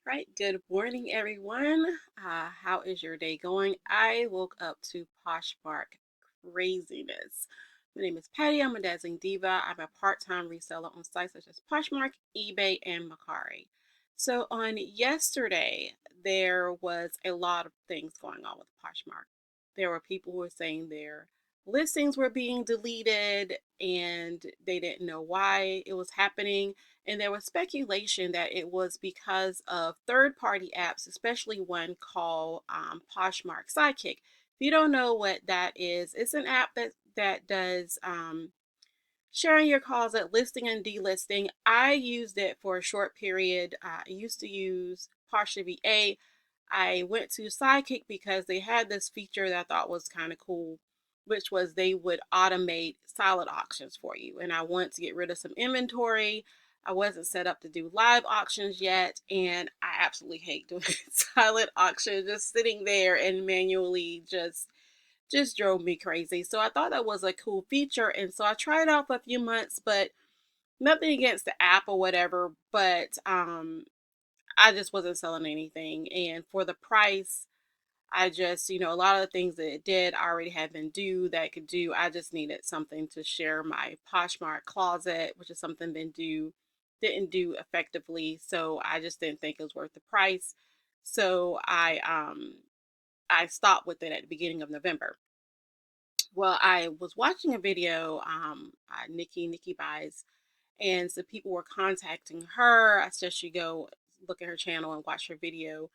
Right, good morning, everyone. How is your day going? I woke up to Poshmark craziness. My name is Patty. I'm a dazzling diva. I'm a part-time reseller on sites such as Poshmark, eBay, and Mercari. So on yesterday, there was a lot of things going on with Poshmark. There were people who were saying their listings were being deleted and they didn't know why it was happening, and there was speculation that it was because of third-party apps, especially one called Poshmark Sidekick. If you don't know what that is, it's an app that does sharing your closet, listing and delisting. I used it for a short period. I used to use Porsche VA. I went to Sidekick because they had this feature that I thought was kind of cool, which was they would automate silent auctions for you. And I wanted to get rid of some inventory. I wasn't set up to do live auctions yet, and I absolutely hate doing silent auctions, just sitting there and manually just drove me crazy. So I thought that was a cool feature, and so I tried it out for a few months, but nothing against the app or whatever, but I just wasn't selling anything. And for the price, I just, a lot of the things that it did I already had been do that it could do. I just needed something to share my Poshmark closet, which is something didn't do effectively. So I just didn't think it was worth the price. So I stopped with it at the beginning of November. Well, I was watching a video, Nikki Buys, and so people were contacting her. I suggest you go look at her channel and watch her video.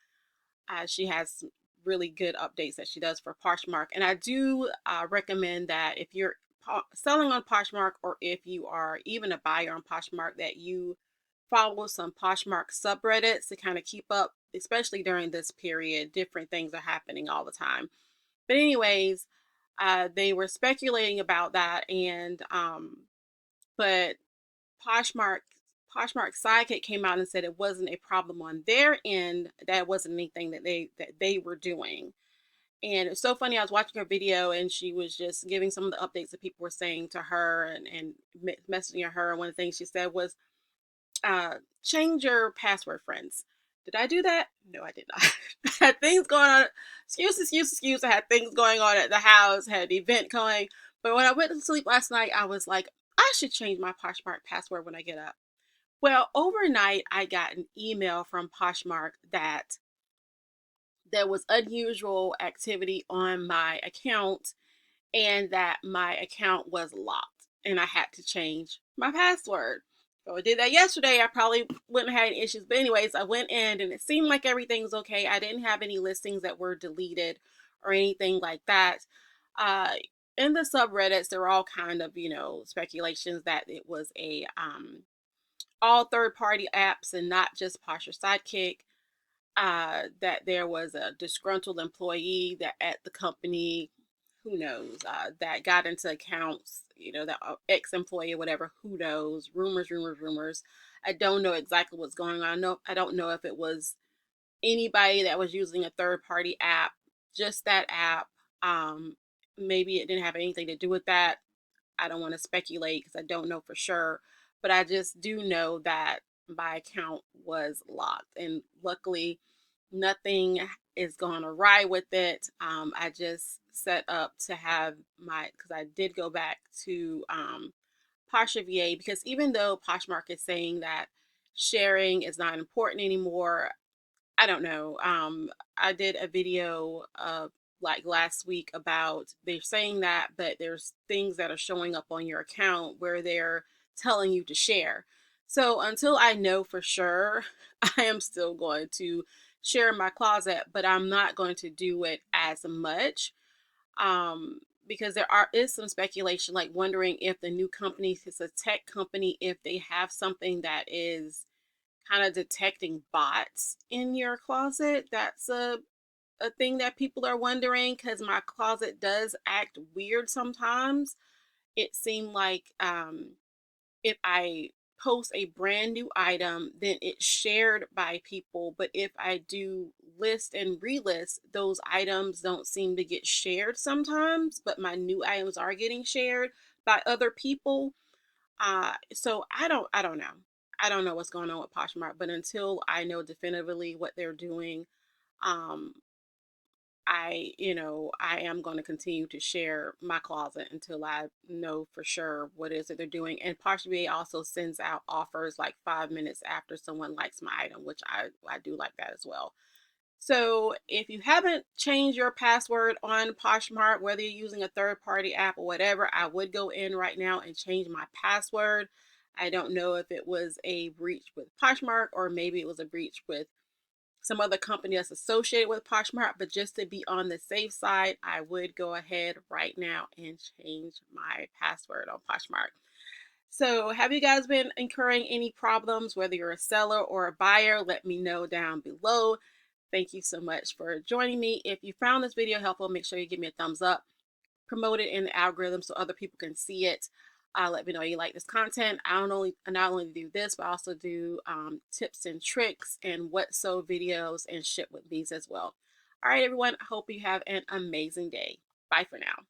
She has some really good updates that she does for Poshmark, and I do recommend that if you're selling on Poshmark, or if you are even a buyer on Poshmark, that you follow some Poshmark subreddits to kind of keep up, especially during this period. Different things are happening all the time. But anyways, they were speculating about that, and but Poshmark Poshmark Sidekick came out and said it wasn't a problem on their end. That wasn't anything that they were doing. And it's so funny. I was watching her video, and she was just giving some of the updates that people were saying to her, and messaging her. And one of the things she said was, change your password, friends. Did I do that? No, I did not. I had things going on. Excuse. I had things going on at the house, had an event going. But when I went to sleep last night, I was like, I should change my Poshmark password when I get up. Well, overnight, I got an email from Poshmark that there was unusual activity on my account, and that my account was locked and I had to change my password. So I did that yesterday. I probably wouldn't have had any issues. But anyways, I went in and it seemed like everything was okay. I didn't have any listings that were deleted or anything like that. Uh, in the subreddits, there were all kind of, speculations that it was a all third party apps and not just Posture Sidekick. That there was a disgruntled employee that at the company, who knows, that got into accounts, that ex-employee or whatever, who knows, rumors. I don't know exactly what's going on. No, I don't know if it was anybody that was using a third-party app, just that app. Um, Maybe it didn't have anything to do with that. I don't want to speculate because I don't know for sure, but I just do know that my account was locked, and luckily nothing is going awry with it. I just set up to have because I did go back to Pasha VA, because even though Poshmark is saying that sharing is not important anymore, I don't know. I did a video like last week about they're saying that, but there's things that are showing up on your account where they're telling you to share. So until I know for sure, I am still going to share my closet, but I'm not going to do it as much. Because is some speculation, like wondering if the new company, if it's a tech company, if they have something that is kind of detecting bots in your closet. That's a thing that people are wondering, because my closet does act weird sometimes. It seemed like if I post a brand new item, then it's shared by people. But if I do list and relist, those items don't seem to get shared sometimes, but my new items are getting shared by other people. So I don't know. I don't know what's going on with Poshmark, but until I know definitively what they're doing, um, I am going to continue to share my closet until I know for sure what it is that they're doing. And Poshmark also sends out offers like 5 minutes after someone likes my item, which I do like that as well. So if you haven't changed your password on Poshmark, whether you're using a third party app or whatever, I would go in right now and change my password. I don't know if it was a breach with Poshmark or maybe it was a breach with some other company that's associated with Poshmark, but just to be on the safe side, I would go ahead right now and change my password on Poshmark. So have you guys been incurring any problems, whether you're a seller or a buyer? Let me know down below. Thank you so much for joining me. If you found this video helpful, make sure you give me a thumbs up, promote it in the algorithm so other people can see it. Let me know you like this content. I not only do this, but I also do tips and tricks and what so videos and ship with these as well. All right, everyone. I hope you have an amazing day. Bye for now.